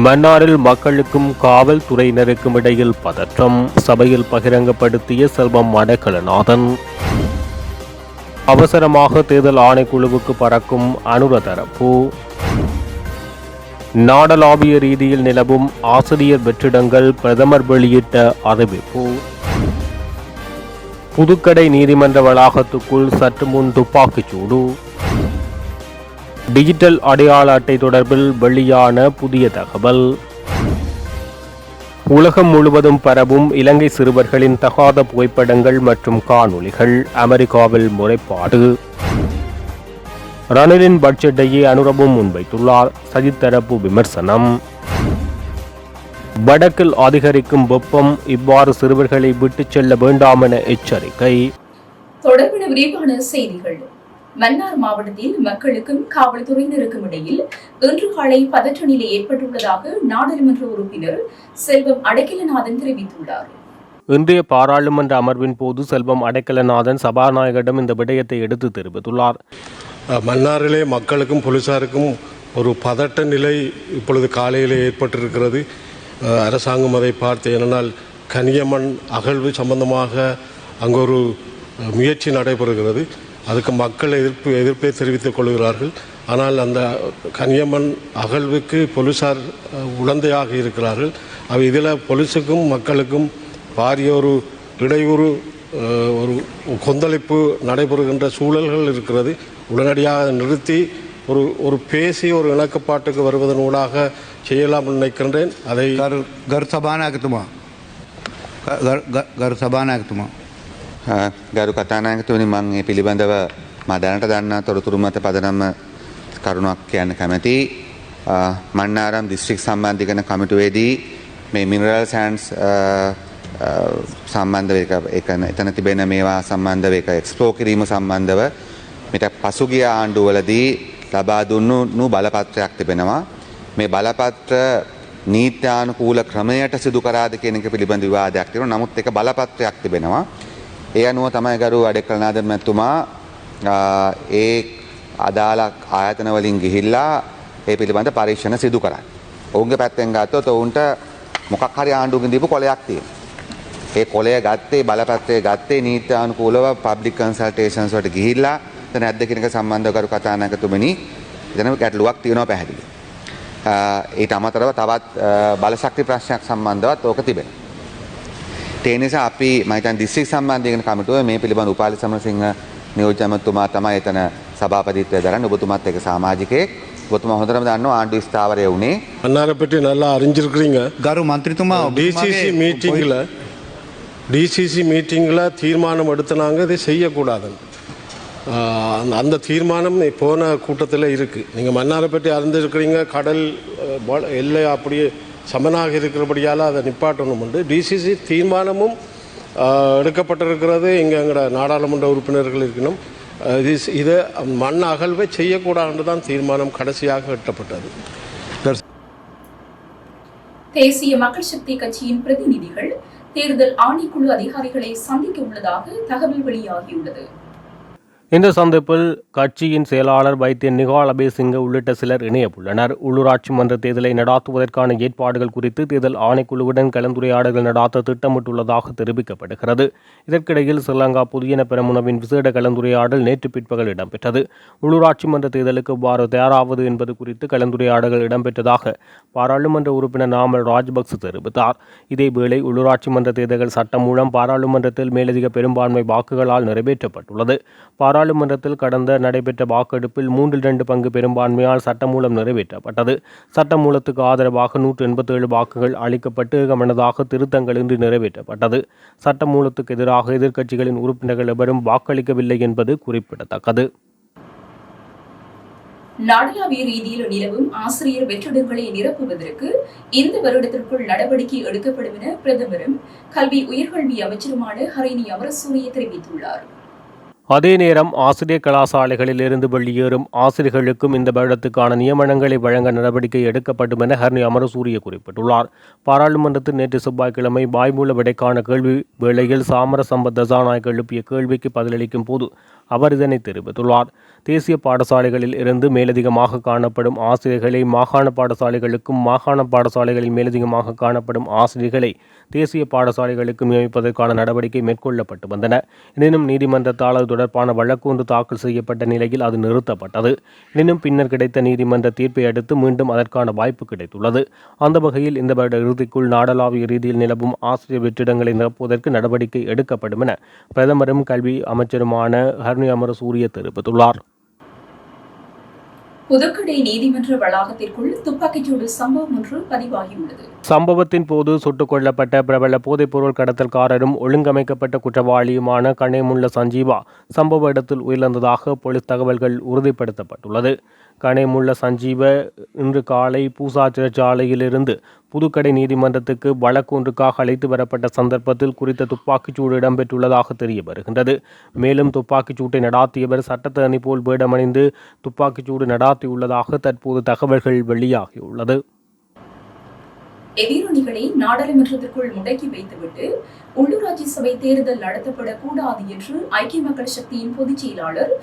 மன்னாரில் மக்களுக்கும் காவல்துறையினருக்கும் இடையில் பதற்றம். சபையில் பகிரங்கப்படுத்திய செல்வம் அடைக்கலநாதன். அவசரமாக தேர்தல் ஆணைக்குழுவுக்கு பறக்கும் அனுர தரப்பு. நாடளாவிய ரீதியில் நிலவும் ஆசிரியர் வெற்றிடங்கள் பிரதமர் வெளியிட்ட அறிவிப்பு. புதுக்கடை நீதிமன்ற வளாகத்துக்குள் சற்று முன் துப்பாக்கிச்சூடு. டிஜிட்டல் அடையாள அட்டை தொடர்பில் வெளியான புதிய தகவல். உலகம் முழுவதும் பரவும் இலங்கை சிறுவர்களின் தகாத புகைப்படங்கள் மற்றும் காணொளிகள். அமெரிக்காவில் முறைப்பாடு. ரணிலின் பட்ஜெட்டையே அனுரவும் முன்வைத்துள்ளார். சஜித் தரப்பு விமர்சனம். வடக்கில் அதிகரிக்கும் வெப்பம், இவ்வாறு சிறுவர்களை விட்டுச் செல்ல வேண்டாம் என எச்சரிக்கை. தொடர்பான விரிவான செய்திகள். மன்னார் மாவட்டத்தில் மக்களுக்கும் காவல்துறையினருக்கும் இடையில் இன்று காலை பதற்ற நிலை ஏற்பட்டுள்ளதாக நாடாளுமன்ற உறுப்பினர் செல்வம் அடைக்கலநாதன் தெரிவித்துள்ளார். இன்றைய பாராளுமன்ற அமர்வின் போது செல்வம் அடைக்கலநாதன் சபாநாயகரிடம் இந்த விடயத்தை எடுத்து தெரிவித்துள்ளார். மன்னாரிலே மக்களுக்கும் போலீசாருக்கும் ஒரு பதட்ட நிலை இப்பொழுது காலையிலே ஏற்பட்டிருக்கிறது. அரசாங்கம் அதை பார்த்து ஏனென்றால் கனியமண் அகழ்வு சம்பந்தமாக அங்கு ஒரு முயற்சி நடைபெறுகிறது. அதுக்கு மக்கள் எதிர்ப்பை தெரிவித்துக் கொள்கிறார்கள். ஆனால் அந்த கனியமண் அகழ்வுக்கு போலீசார் உடந்தையாக இருக்கிறார்கள். இதில் போலீஸுக்கும் மக்களுக்கும் பாரிய ஒரு இடையூறு, ஒரு கொந்தளிப்பு நடைபெறுகின்ற சூழல்கள் இருக்கிறது. உடனடியாக நிறுத்தி ஒரு பேசி ஒரு இணக்கப்பாட்டுக்கு வருவதனூடாக செய்யலாம் நினைக்கின்றேன். அதை ගරු සභානායකතුමා ගරු කතානායකතුමනි මම මේ පිළිබඳව මම දැනට දන්නා තොරතුරු මත පදනම කරුණක් කියන්න කැමැති. මන්නාරම් දිස්ත්‍රික් සම්බන්ධීකරණ කමිටුවේදී මේ මිනරල් සෑන්ඩ්ස් සම්බන්ධව එතන තිබෙන මේවා සම්බන්ධව එක එක්ස්ප්ලෝර් කිරීම සම්බන්ධව මෙට පසුගිය ආණ්ඩුවලදී ලබා දුන්නු බලපත්‍රයක් තිබෙනවා. මේ බලපත්‍ර නීත්‍යානුකූල ක්‍රමයට සිදු කරාද කියන එක පිළිබඳ විවාදයක් තියෙනවා. නමුත් ඒක බලපත්‍රයක් තිබෙනවා. ඒ අනුව තමයි ගරු අඩේකලනාදන් මැතිතුමා ඒ අදාළ ආයතන වලින් ගිහිල්ලා ඒ පිළිබඳ පරීක්ෂණ සිදු කරන්නේ. ඔවුන්ගේ පැත්තෙන් ගත්තොත් ඔවුන්ට මොකක් හරි ආණ්ඩුවකින් දීපු කොලයක් තියෙනවා. ඒ කොලය ගත්තේ බලපත්‍රය ගත්තේ නීත්‍යානුකූලව පබ්ලික් කන්සල්ටේෂන්ස් වලට ගිහිල්ලා නැද්ද කියන එක සම්බන්ධව කරු කතානායකතුමනි එතන ගැටලුවක් තියෙනවා පැහැදිලි. ඊට අමතරව තවත් බලශක්ති ප්‍රශ්නයක් සම්බන්ධවත් ඕක තිබෙනවා. ඒ නිසා අපි මම හිතන්නේ දිස්ත්‍රික් සම්බන්ධීකරණ කමිටුව මේ පිළිබඳ උපාලි සමරසිංහ නියෝජ්‍ය ඇමතුමා තමයි එතන සභාපතිත්වය දරන්නේ. ඔබතුමාත් එක්ක සමාජිකයෙක්. ඔබතුමා හොඳටම දන්නවා ආණ්ඩු ස්ථාවරය වුණේ. மன்னாரை பற்றி நல்லா அறிஞ்சிருக்கிறீங்க. ගරු මන්ත්‍රීතුමා டிசிசி மீட்டிங்கில் தீர்மானம் எடுத்துனாங்க இதை செய்யக்கூடாதுன்னு. அந்த தீர்மானம் போன கூட்டத்தில் இருக்குது. நீங்கள் மன்னாரை பற்றி அறிந்திருக்கிறீங்க. கடல் எல்லை அப்படியே சமனாக இருக்கிறபடியால் அதை நிப்பாட்டணும் உண்டு. டிசிசி தீர்மானமும் எடுக்கப்பட்டிருக்கிறது. இங்கே எங்களோட நாடாளுமன்ற உறுப்பினர்கள் இருக்கணும். இதை மண் அகழ்வை செய்யக்கூடாது தான் தீர்மானம் கடைசியாக எட்டப்பட்டது. தேசிய மக்கள் சக்தி கட்சியின் பிரதிநிதிகள் தேர்தல் ஆணைக்குழு அதிகாரிகளை சந்திக்க உள்ளதாக தகவல் வெளியாகியுள்ளது. இந்த சந்திப்பில் கட்சியின் செயலாளர் வைத்தியன் நிகால் அபேசிங்க உள்ளிட்ட சிலர் இணையவுள்ளனர். உள்ளூராட்சி மன்ற தேர்தலை நடாத்துவதற்கான ஏற்பாடுகள் குறித்து தேர்தல் ஆணைக்குழுவுடன் கலந்துரையாடல்கள் நடாத்த திட்டமிட்டுள்ளதாக தெரிவிக்கப்படுகிறது. இதற்கிடையில் ஸ்ரீலங்கா புதியன பெரமுனவின் விசேட கலந்துரையாடல் நேற்று பிற்பகல் இடம்பெற்றது. உள்ளூராட்சி மன்ற தேர்தலுக்கு எவ்வாறு தயாராவது என்பது குறித்து கலந்துரையாடல்கள் இடம்பெற்றதாக பாராளுமன்ற உறுப்பினர் நாமல் ராஜபக்ச தெரிவித்தார். இதேவேளை உள்ளூராட்சி மன்ற தேர்தல்கள் சட்டம் மூலம் பாராளுமன்றத்தில் மேலதிக பெரும்பான்மை வாக்குகளால் நிறைவேற்றப்பட்டுள்ளது. பாராளுமன்றத்தில் கடந்த நடைபெற்ற வாக்கெடுப்பில் 3/2 பங்கு பெரும்பான்மையால் சட்டமூலம் நிறைவேற்றப்பட்டது. சட்டமூலத்துக்கு ஆதரவாக 187 வாக்குகள் அளிக்கப்பட்டு கவனதாக திருத்தங்கள் இன்றி நிறைவேற்றப்பட்டது. சட்டமூலத்துக்கு எதிராக எதிர்க்கட்சிகளின் உறுப்பினர்கள் எவரும் வாக்களிக்கவில்லை என்பது குறிப்பிடத்தக்கது. நாடளாவிய ரீதியில் நிலவும் ஆசிரியர் வெற்றிடங்களை நிரப்புவதற்கு இந்த வருடத்திற்குள் நடவடிக்கை எடுக்கப்படும் என பிரதமரும் கல்வி உயர்கல்வி அமைச்சருமான ஹரிணி அமரசூரிய தெரிவித்துள்ளார். அதே நேரம் ஆசிரியர் கலாசாலைகளில் இருந்து வெளியேறும் ஆசிரியர்களுக்கும் இந்த வருடத்துக்கான நியமனங்களை வழங்க நடவடிக்கை எடுக்கப்படும் என ஹர்னி அமரசூரிய குறிப்பிட்டுள்ளார். பாராளுமன்றத்தில் நேற்று செவ்வாய்க்கிழமை வாய்மூல விடைக்கான கேள்வி வேளையில் சாமர சம்பத் தசாநாயக் எழுப்பிய கேள்விக்கு பதிலளிக்கும் போது அவர் இதனை தெரிவித்துள்ளார். தேசிய பாடசாலைகளில் இருந்து மேலதிகமாக காணப்படும் ஆசிரியர்களை மாகாண பாடசாலைகளுக்கும் மாகாண பாடசாலைகளில் மேலதிகமாக காணப்படும் ஆசிரியர்களை தேசிய பாடசாலைகளுக்கும் நியமிப்பதற்கான நடவடிக்கை மேற்கொள்ளப்பட்டு வந்தன. எனினும் நீதிமன்றத்தால் அது தொடர்பான வழக்கு ஒன்று தாக்கல் செய்யப்பட்ட நிலையில் அது நிறுத்தப்பட்டது. எனினும் பின்னர் கிடைத்த நீதிமன்ற தீர்ப்பை அடுத்து மீண்டும் அதற்கான வாய்ப்பு கிடைத்துள்ளது. அந்த வகையில் இந்த வருட இறுதிக்குள் நாடளாவிய ரீதியில் நிலவும் ஆசிரியர் வெற்றிடங்களை நிரப்புவதற்கு நடவடிக்கை எடுக்கப்படும் என பிரதமரும் கல்வி அமைச்சருமான ஹரணி அமரசூரிய தெரிவித்துள்ளார். புதுக்கடை நீதிமன்ற வளாகத்திற்குள் துப்பாக்கிச்சூடு சம்பவம் ஒன்று பதிவாகியுள்ளது. சம்பவத்தின் போது சுட்டுக் கொல்லப்பட்ட பிரபல போதைப்பொருள் கடத்தல்காரரும் ஒழுங்கமைக்கப்பட்ட குற்றவாளியுமான கணேமுள்ள சஞ்சீவா சம்பவ இடத்தில் உயிரிழந்ததாக போலீஸ் தகவல்கள் உறுதிப்படுத்தப்பட்டுள்ளது. கணேமுள்ள சஞ்சீவ இன்று காலை பூசா சிறைச்சாலையிலிருந்து புதுக்கடை நீதிமன்றத்துக்கு வழக்கு ஒன்றுக்காக அழைத்து வரப்பட்ட சந்தர்ப்பத்தில் குறித்த துப்பாக்கிச்சூடு இடம்பெற்றுள்ளதாக தெரிய வருகின்றது. மேலும் துப்பாக்கிச்சூட்டை நடாத்தியவர் சட்டத்தரணி போல் வேடமணிந்து துப்பாக்கிச்சூடு நடாத்தியுள்ளதாக தற்போது தகவல்கள் வெளியாகியுள்ளது. எதிரணிகளை நாடாளுமன்றத்திற்குள் முடக்கி வைத்துவிட்டு உள்ளூராட்சி சபை தேர்தல் நடத்தப்படக்கூடாது என்று ஐக்கிய மக்கள் சக்தியின் பொதுச் செயலாளர்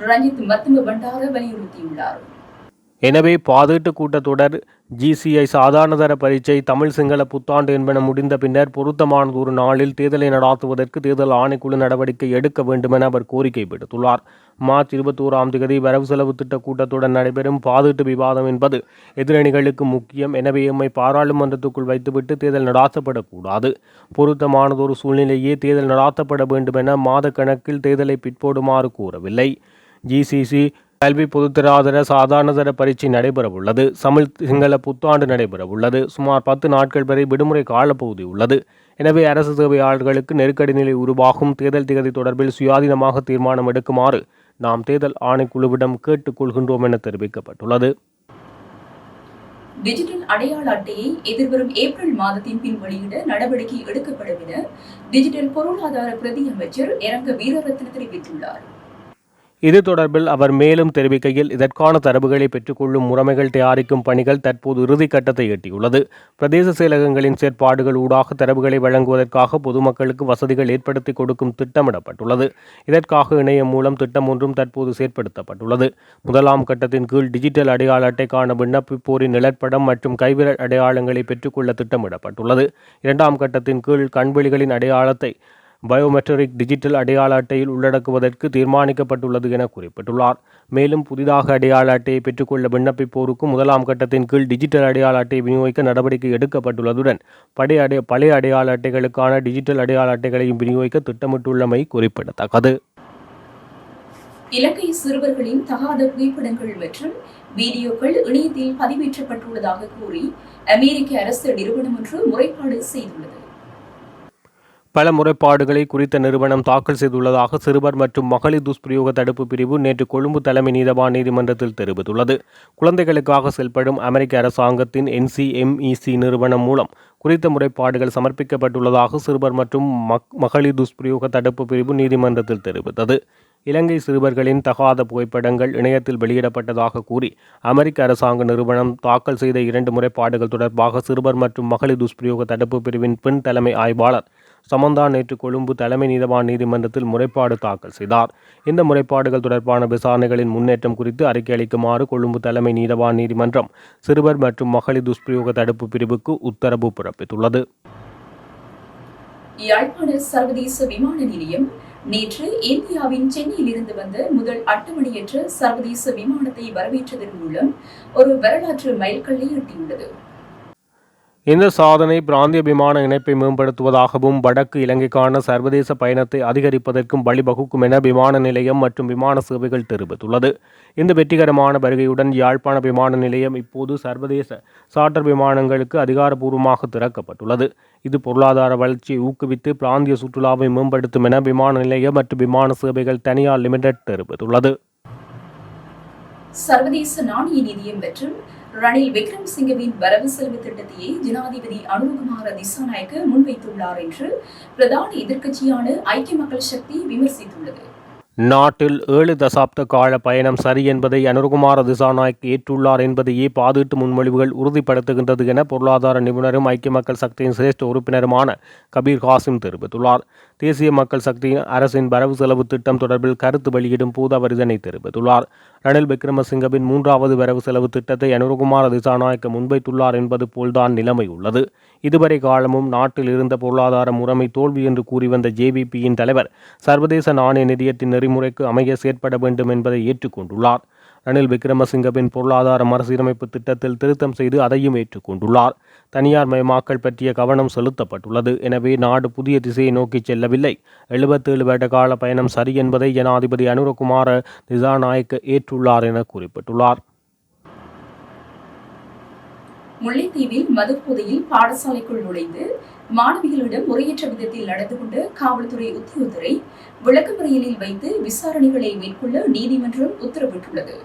ரஞ்சித் மத்தும பண்டார வலியுறுத்தியுள்ளார். எனவே பாதீட்டு கூட்டத்தொடர் GCI சாதாரணதர பரீட்சை தமிழ் சிங்கள புத்தாண்டு என்பன முடிந்த பின்னர் பொருத்தமானதொரு நாளில் தேர்தலை நடாத்துவதற்கு தேர்தல் ஆணைக்குழு நடவடிக்கை எடுக்க வேண்டுமென அவர் கோரிக்கை விடுத்துள்ளார். மார்ச் 21ஆம் தேதி வரவு செலவு திட்ட கூட்டத்துடன் நடைபெறும் பாதீட்டு விவாதம் என்பது எதிரணிகளுக்கு முக்கியம். எனவே எம்மை பாராளுமன்றத்துக்குள் வைத்துவிட்டு தேர்தல் நடாத்தப்படக்கூடாது. பொருத்தமானதொரு சூழ்நிலையே தேர்தல் நடாத்தப்பட வேண்டுமென மாத கணக்கில் தேர்தலை பிற்போடுமாறு கூறவில்லை. GCC கல்வி பொதுத்தராதர சாதாரணதர பரீட்சை நடைபெறவுள்ளது. தமிழ் சிங்கள புத்தாண்டு நடைபெறவுள்ளது. சுமார் 10 நாட்கள் வரை விடுமுறை காலப்பகுதி உள்ளது. எனவே அரசு சேவையாளர்களுக்கு நெருக்கடி நிலை உருவாகும். தேர்தல் திகதி தொடர்பில் சுயாதீனமாக தீர்மானம் எடுக்குமாறு நாம் தேர்தல் ஆணைக்குழுவிடம் கேட்டுக் கொள்கின்றோம் என தெரிவிக்கப்பட்டுள்ளது. டிஜிட்டல் அடையாள அட்டையை எதிர்வரும் ஏப்ரல் மாதத்தின் பின் வெளியிட நடவடிக்கை எடுக்கப்படும் என டிஜிட்டல் பொருளாதார பிரதி அமைச்சர் இரங்க வீரரத்ன தெரிவித்துள்ளார். இது தொடர்பில் அவர் மேலும் தெரிவிக்கையில், இதற்கான தரவுகளை பெற்றுக்கொள்ளும் முறைமைகள் தயாரிக்கும் பணிகள் தற்போது இறுதிக்கட்டத்தை எட்டியுள்ளது. பிரதேச செயலகங்களின் செயற்பாடுகள் ஊடாக தரவுகளை வழங்குவதற்காக பொதுமக்களுக்கு வசதிகள் ஏற்படுத்தி கொடுக்கும் திட்டமிடப்பட்டுள்ளது. இதற்காக இணையம் மூலம் திட்டம் ஒன்றும் தற்போது செயற்படுத்தப்பட்டுள்ளது. முதலாம் கட்டத்தின் கீழ் டிஜிட்டல் அடையாள அட்டைக்கான விண்ணப்பிப்போரின் நிழற்படம் மற்றும் கைவிரல் அடையாளங்களை பெற்றுக்கொள்ள திட்டமிடப்பட்டுள்ளது. இரண்டாம் கட்டத்தின் கீழ் கண்வெளிகளின் அடையாளத்தை பயோமெட்ரிக் டிஜிட்டல் அடையாள அட்டையில் உள்ளடக்குவதற்கு தீர்மானிக்கப்பட்டுள்ளது என குறிப்பிட்டுள்ளார். மேலும் புதிதாக அடையாள அட்டையை பெற்றுக்கொள்ள விண்ணப்பிப்போருக்கு முதலாம் கட்டத்தின் கீழ் டிஜிட்டல் அடையாள அட்டையை விநியோகிக்க நடவடிக்கை எடுக்கப்பட்டுள்ளதுடன் பழைய அடையாள அட்டைகளுக்கான டிஜிட்டல் அடையாள அட்டைகளையும் விநியோகிக்க திட்டமிட்டுள்ளமை குறிப்பிடத்தக்கது. இலங்கை சிறுவர்களின் தகாத புகைப்படங்கள் மற்றும் வீடியோக்கள் இணையத்தில் பதிவேற்றப்பட்டுள்ளதாக கூறி அமெரிக்க அரசு நிறுவனம் ஒன்று முறைப்பாடு செய்துள்ளது. பல முறைப்பாடுகளை குறித்த நிறுவனம் தாக்கல் செய்துள்ளதாக சிறுவர் மற்றும் மகளிர் துஷ்பிரயோக தடுப்பு பிரிவு நேற்று கொழும்பு தலைமை நீதவான் நீதிமன்றத்தில் தெரிவித்துள்ளது. குழந்தைகளுக்காக செயல்படும் அமெரிக்க அரசாங்கத்தின் NCMEC நிறுவனம் மூலம் குறித்த முறைப்பாடுகள் சமர்ப்பிக்கப்பட்டுள்ளதாக சிறுவர் மற்றும் மகளிர் துஷ்பிரயோக தடுப்பு பிரிவு நீதிமன்றத்தில் தெரிவித்தது. இலங்கை சிறுவர்களின் தகாத புகைப்படங்கள் இணையத்தில் வெளியிடப்பட்டதாக கூறி அமெரிக்க அரசாங்க நிறுவனம் தாக்கல் செய்த 2 முறைப்பாடுகள் தொடர்பாக சிறுவர் மற்றும் மகளிர் துஷ்பிரயோக தடுப்பு பிரிவின் பெண் தலைமை ஆய்வாளர் சமந்தா நேற்று கொழும்பு தலைமை நீதவான் நீதிமன்றத்தில் முறைப்பாடு தாக்கல் செய்தார். இந்த முறைப்பாடுகள் தொடர்பான விசாரணைகளின் முன்னேற்றம் குறித்து அறிக்கை அளிக்குமாறு கொழும்பு தலைமை நீதவான் நீதிமன்றம் சிறுவர் மற்றும் மகளிர் துஷ்பிரயோக தடுப்பு பிரிவுக்கு உத்தரவு பிறப்பித்துள்ளது. யாழ்ப்பாண சர்வதேச விமான நிலையம் நேற்று இந்தியாவின் சென்னையில் இருந்து வந்த முதல் அட்டமணியற்ற சர்வதேச விமானத்தை வரவேற்றதன் மூலம் ஒரு வரலாற்று மைல்கல்லை எட்டியுள்ளது. இந்த சாதனை பிராந்திய விமான இணைப்பை மேம்படுத்துவதாகவும் வடக்கு இலங்கைக்கான சர்வதேச பயணத்தை அதிகரிப்பதற்கும் வழிவகுக்கும் என விமான நிலையம் மற்றும் விமான சேவைகள் தெரிவித்துள்ளது. இந்த வெற்றிகரமான வருகையுடன் யாழ்ப்பாண விமான நிலையம் இப்போது சர்வதேச சார்ட்டர் விமானங்களுக்கு அதிகாரப்பூர்வமாக திறக்கப்பட்டுள்ளது. இது பொருளாதார வளர்ச்சியை ஊக்குவித்து பிராந்திய சுற்றுலாவை மேம்படுத்தும் என விமான நிலையம் மற்றும் விமான சேவைகள் தனியார் லிமிடெட் தெரிவித்துள்ளது. சர்வதேச நாணய நிதியம் மற்றும் ரணில் விக்ரமசிங்கவின் வரவு செலவு திட்டத்தையே ஜனாதிபதி அனுரகுமார திசாநாயக்க முன்வைத்துள்ளார் என்று பிரதான எதிர்க்கட்சியான ஐக்கிய மக்கள் சக்தி விமர்சித்துள்ளது. நாட்டில் 7 தசாப்த கால பயணம் சரி என்பதை அனுரகுமார திசாநாயக் ஏற்றுள்ளார் என்பதையே பாதீட்டு முன்மொழிவுகள் உறுதிப்படுத்துகின்றது என பொருளாதார நிபுணரும் ஐக்கிய மக்கள் சக்தியின் சிரேஷ்ட உறுப்பினருமான கபீர் காசிம் தெரிவித்துள்ளார். தேசிய மக்கள் சக்தியின் அரசின் வரவு செலவு திட்டம் தொடர்பில் கருத்து வெளியிடும் போது அவர் இதனை தெரிவித்துள்ளார். ரணில் விக்ரமசிங்கவின் 3வது வரவு செலவு திட்டத்தை அனுரகுமார திசாநாயக்க முன்வைத்துள்ளார் என்பது போல்தான் நிலைமை உள்ளது. இதுவரை காலமும் நாட்டில் இருந்த பொருளாதார முறைமை தோல்வி என்று கூறி வந்த ஜேவிபியின் தலைவர் சர்வதேச நாணய நிதியத்தின் நெறிமுறைக்கு அமைய செயற்பட வேண்டும் என்பதை ஏற்றுக்கொண்டுள்ளார். ரணில் விக்ரமசிங்கவின் பொருளாதார மறுசீரமைப்பு திட்டத்தில் திருத்தம் செய்து அதையும் ஏற்றுக்கொண்டுள்ளார். தனியார் மயமாக்கல் பற்றிய கவனம் செலுத்தப்பட்டுள்ளது. எனவே நாடு புதிய திசையை நோக்கி செல்லவில்லை. 77 வருட கால பயணம் சரி என்பதை ஜனாதிபதி அனுரகுமார திசாநாயக்க ஏற்றுள்ளார் என குறிப்பிட்டுள்ளார். முல்லைத்தீவில் மதுப்போதையில் பாடசாலைக்குள் நுழைந்து மாணவிகளிடம் முறையற்ற விதத்தில் நடந்து கொண்ட காவல்துறை உத்தியோகத்தரை விளக்கமறியலில் வைத்து விசாரணைகளை மேற்கொள்ள நீதிமன்றம் உத்தரவிட்டுள்ளது.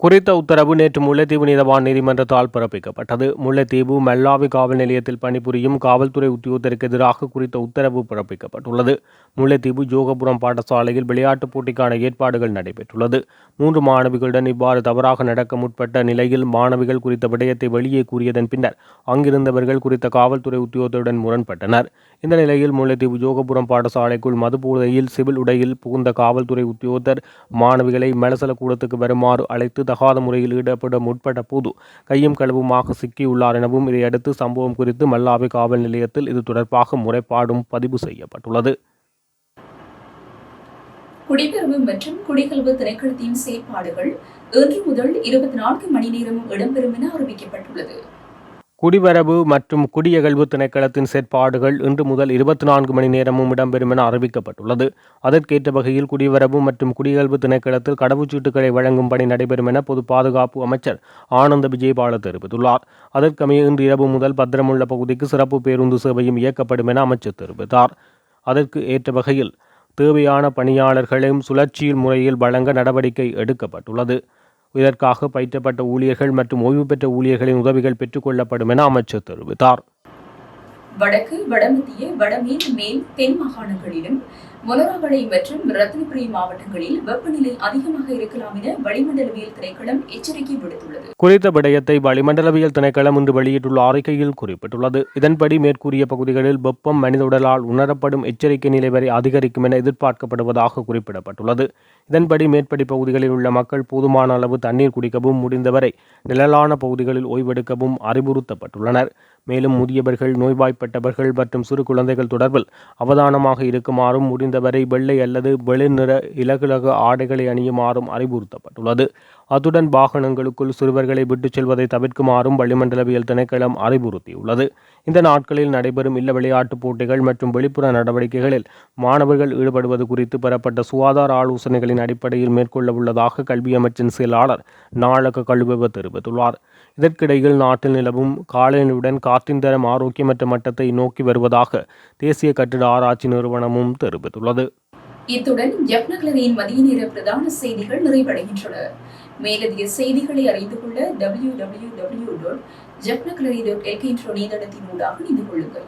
குறித்த உத்தரவு நேற்று முல்லைத்தீவு நீதவான் நீதிமன்றத்தால் பிறப்பிக்கப்பட்டது. முல்லைத்தீவு மல்லாவி காவல் நிலையத்தில் பணிபுரியும் காவல்துறை உத்தியோகத்தருக்கு எதிராக குறித்த உத்தரவு பிறப்பிக்கப்பட்டுள்ளது. முல்லைத்தீவு ஜோகபுரம் பாடசாலையில் விளையாட்டுப் போட்டிக்கான ஏற்பாடுகள் நடைபெற்றுள்ளது. 3 மாணவிகளுடன் இவ்வாறு தவறாக நடக்க முற்பட்ட நிலையில் மாணவிகள் குறித்த விடயத்தை வெளியே கூறியதன் பின்னர் அங்கிருந்தவர்கள் குறித்த காவல்துறை உத்தியோகத்தருடன் முரண்பட்டனர். இந்த நிலையில் முல்லைத்தீவு ஜோகபுரம் பாடசாலைக்குள் மதுபோதையில் சிவில் உடையில் புகுந்த காவல்துறை உத்தியோகத்தர் மாணவிகளை மலசல கூடத்துக்கு வருமாறு அழைத்து தகாத முறையில் ஈடுபட முற்பட்ட போது கையும் களவுமாக சிக்கியுள்ளார் எனவும் இதையடுத்து சம்பவம் குறித்து மல்லாவி காவல் நிலையத்தில் இது தொடர்பாக முறைப்பாடும் பதிவு செய்யப்பட்டுள்ளது. குடிபெறவு மற்றும் குடிகல்வு திணைக்களத்தின் செயற்பாடுகள் இன்று முதல் 24 மணி நேரமும் இடம்பெறும் என அறிவிக்கப்பட்டுள்ளது. குடிவரவு மற்றும் குடியகழ்வு திணைக்களத்தின் செயற்பாடுகள் இன்று முதல் 24 மணி நேரமும் இடம்பெறும் என அறிவிக்கப்பட்டுள்ளது. அதற்கேற்ற வகையில் குடிவரவு மற்றும் குடியகழ்வு திணைக்களத்தில் கடவுச்சீட்டுகளை வழங்கும் பணி நடைபெறும் என பொது பாதுகாப்பு அமைச்சர் ஆனந்த விஜயபால தெரிவித்துள்ளார். அதற்கமைய இன்று இரவு முதல் பத்திரமுள்ள பகுதிக்கு சிறப்பு பேருந்து சேவையும் இயக்கப்படும் என அமைச்சர் தெரிவித்தார். அதற்கு ஏற்ற வகையில் தேவையான பணியாளர்களையும் சுழற்சியில் முறையில் வழங்க நடவடிக்கை எடுக்கப்பட்டுள்ளது. இதற்காக பயிற்றப்பட்ட ஊழியர்கள் மற்றும் ஓய்வு பெற்ற ஊழியர்களின் உதவிகள் பெற்றுக் கொள்ளப்படும் என அமைச்சர் தெரிவித்தார். வடக்கு, வடமத்திய, வடமேல், மேல், தென் மாகாணங்களிலும் மொனராகலை மற்றும் ரத்னபுரி மாவட்டங்களில் வெப்பநிலை அதிகமாக இருக்கலாம் என வளிமண்டலவியல் திணைக்களம் எச்சரிக்கை விடுத்துள்ளது. குறித்த விடயத்தை வளிமண்டலவியல் திணைக்களம் இன்று வெளியிட்டுள்ள அறிக்கையில் குறிப்பிட்டுள்ளது. இதன்படி மேற்கூறிய பகுதிகளில் வெப்பம் மனித உடலால் உணரப்படும் எச்சரிக்கை நிலை வரை அதிகரிக்கும் என எதிர்பார்க்கப்படுவதாக குறிப்பிடப்பட்டுள்ளது. இதன்படி மேற்படி பகுதிகளில் உள்ள மக்கள் போதுமான அளவு தண்ணீர் குடிக்கவும் முடிந்தவரை நிழலான பகுதிகளில் ஓய்வெடுக்கவும் அறிவுறுத்தப்பட்டுள்ளனர். மேலும் முதியவர்கள், நோய்வாய்ப்பட்டவர்கள் மற்றும் சிறு குழந்தைகள் தொடர்பில் அவதானமாக இருக்குமாறும் முடிந்தவரை வெள்ளை அல்லது வெளிநிற இலகுலக ஆடைகளை அணியுமாறும் அறிவுறுத்தப்பட்டுள்ளது. அத்துடன் வாகனங்களுக்குள் சிறுவர்களை விட்டுச் செல்வதை தவிர்க்குமாறும் வளிமண்டலவியல் திணைக்களம் அறிவுறுத்தியுள்ளது. இந்த நாட்களில் நடைபெறும் இல்ல விளையாட்டுப் போட்டிகள் மற்றும் வெளிப்புற நடவடிக்கைகளில் மாணவர்கள் ஈடுபடுவது குறித்து பெறப்பட்ட சுகாதார ஆலோசனைகளின் அடிப்படையில் மேற்கொள்ள உள்ளதாக கல்வி அமைச்சின் செயலாளர் நாளக கழுவ தெரிவித்துள்ளார். இதற்கிடையில் நாட்டில் நிலவும் காலநிலையுடன் காற்றின் தரம் ஆரோக்கியமற்ற மட்டத்தை நோக்கி வருவதாக தேசிய கட்டிட ஆராய்ச்சி நிறுவனமும் தெரிவித்துள்ளது. இத்துடன் ஜப்னக்லரியின் மதிய நேர பிரதான செய்திகள் நிறைவடைகின்றன. மேலதிக செய்திகளை அறிந்து கொள்ள www.japnaklari.lk என்ற இணையதளத்தின் ஊடாக இணைந்து கொள்ளுங்கள்.